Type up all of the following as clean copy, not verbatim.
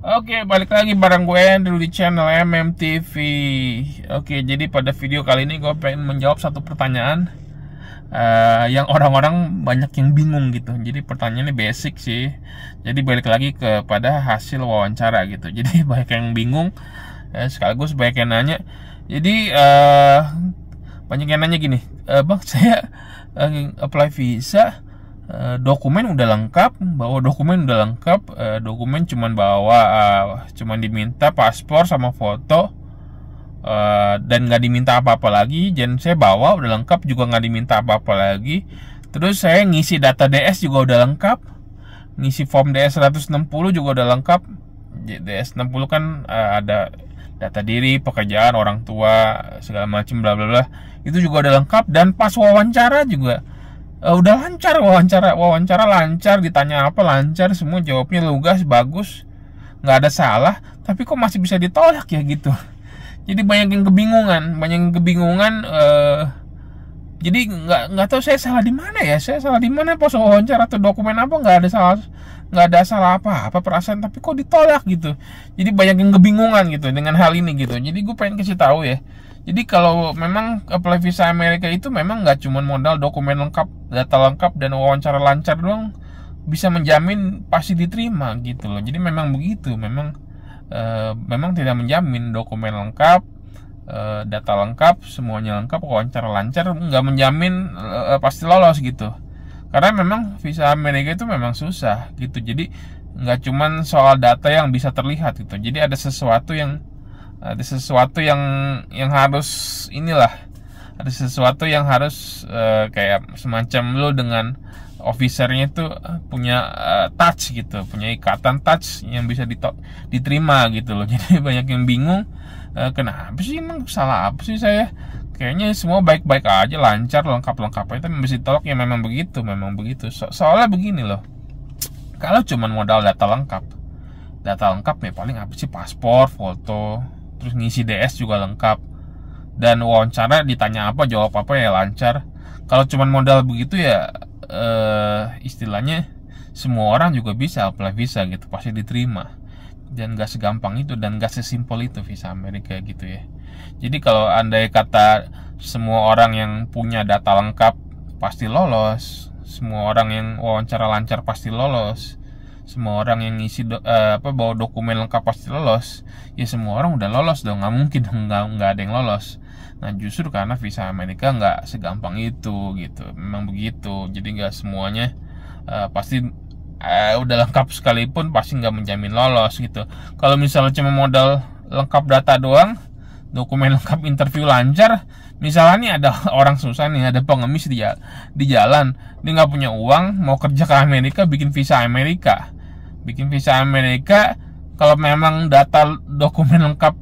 Oke, balik lagi bareng gue Andrew di channel MMTV. Oke, jadi pada video kali ini gue pengen menjawab satu pertanyaan yang orang-orang banyak yang bingung gitu. Jadi pertanyaannya basic sih. Jadi balik lagi kepada hasil wawancara gitu. Jadi banyak yang bingung, sekaligus banyak yang nanya. Jadi banyak yang nanya gini, bang saya apply visa. Dokumen udah lengkap, dokumen cuman bawa, cuman diminta paspor sama foto, dan nggak diminta apa-apa lagi. Dan saya bawa udah lengkap juga nggak diminta apa-apa lagi. Terus saya ngisi data DS juga udah lengkap, ngisi form DS 160 juga udah lengkap. DS 60 kan ada data diri, pekerjaan, orang tua, segala macam bla bla bla. Itu juga udah lengkap. Dan pas wawancara juga udah lancar, wawancara lancar, ditanya apa lancar, semua jawabnya lugas, bagus, nggak ada salah. Tapi kok masih bisa ditolak ya gitu. Jadi banyak yang kebingungan. Jadi nggak tahu saya salah di mana ya. Saya salah di mana pas wawancara atau dokumen apa, nggak ada salah apa perasaan, tapi kok ditolak gitu. Jadi banyak yang kebingungan gitu dengan hal ini gitu. Jadi gue pengen kasih tahu ya. Jadi kalau memang apply visa Amerika itu memang nggak cuma modal dokumen lengkap, data lengkap, dan wawancara lancar doang bisa menjamin pasti diterima gitu loh. Jadi memang begitu, memang tidak menjamin dokumen lengkap, data lengkap, semuanya lengkap, wawancara lancar nggak menjamin pasti lolos gitu. Karena memang visa Amerika itu memang susah gitu. Jadi nggak cuma soal data yang bisa terlihat gitu. Jadi ada sesuatu yang harus ada sesuatu yang harus kayak semacam lo dengan officernya itu punya touch gitu, punya ikatan touch yang bisa diterima gitu loh. Jadi banyak yang bingung, kenapa sih, emang salah apa sih saya, kayaknya semua baik-baik aja, lancar, lengkap aja, tapi mesti tolak. Ya memang begitu. Soalnya begini loh, kalau cuma modal data lengkap ya paling apa sih, paspor, foto, terus ngisi DS juga lengkap, dan wawancara ditanya apa jawab apa ya lancar. Kalau cuma modal begitu ya istilahnya semua orang juga bisa apply visa gitu, pasti diterima. Dan gak segampang itu dan gak sesimpel itu visa Amerika gitu ya. Jadi kalau andai kata semua orang yang punya data lengkap pasti lolos, semua orang yang wawancara lancar pasti lolos, semua orang yang ngisi bawa dokumen lengkap pasti lolos, ya semua orang udah lolos dong. Nggak mungkin nggak ada yang lolos. Nah justru karena visa Amerika nggak segampang itu gitu, memang begitu. Jadi nggak semuanya pasti udah lengkap sekalipun pasti nggak menjamin lolos gitu. Kalau misalnya cuma modal lengkap data doang, dokumen lengkap, interview lancar, misalnya nih ada orang susah nih, ada pengemis di jalan, dia nggak punya uang, mau kerja ke Amerika, bikin visa Amerika, kalau memang data dokumen lengkap,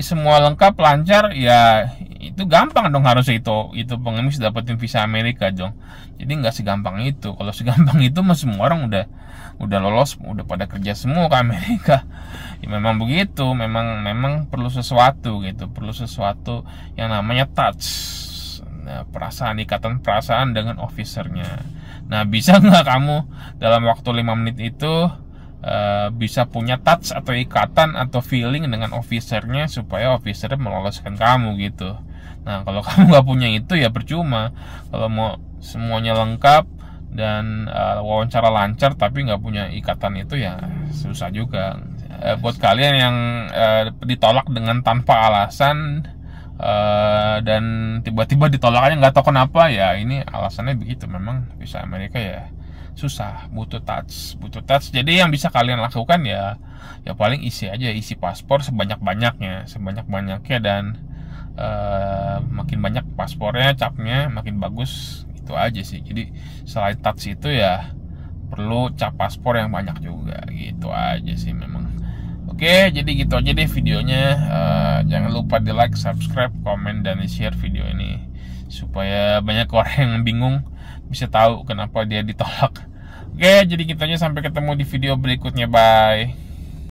semua lengkap lancar, ya itu gampang dong, harusnya itu pengemis dapetin visa Amerika dong. Jadi nggak segampang itu. Kalau segampang itu mah semua orang udah lolos, udah pada kerja semua ke Amerika. Ya memang begitu, memang perlu sesuatu gitu, perlu sesuatu yang namanya touch, nah, ikatan perasaan dengan officernya. Nah bisa nggak kamu dalam waktu 5 menit itu bisa punya touch atau ikatan atau feeling dengan officernya supaya officernya meloloskan kamu gitu. Nah kalau kamu nggak punya itu ya percuma. Kalau mau semuanya lengkap dan wawancara lancar tapi nggak punya ikatan itu ya susah juga. Buat kalian yang ditolak dengan tanpa alasan, dan tiba-tiba ditolaknya nggak tahu kenapa, ya ini alasannya begitu. Memang visa Amerika ya susah, butuh touch. Jadi yang bisa kalian lakukan ya paling isi paspor sebanyak-banyaknya, dan makin banyak paspornya, capnya makin bagus, itu aja sih. Jadi selain touch itu ya perlu cap paspor yang banyak juga, gitu aja sih memang. Oke, jadi gitu aja deh videonya. Jangan lupa di like, subscribe, komen, dan share video ini supaya banyak orang yang bingung bisa tahu kenapa dia ditolak. Oke, jadi gitu aja, sampai ketemu di video berikutnya. Bye.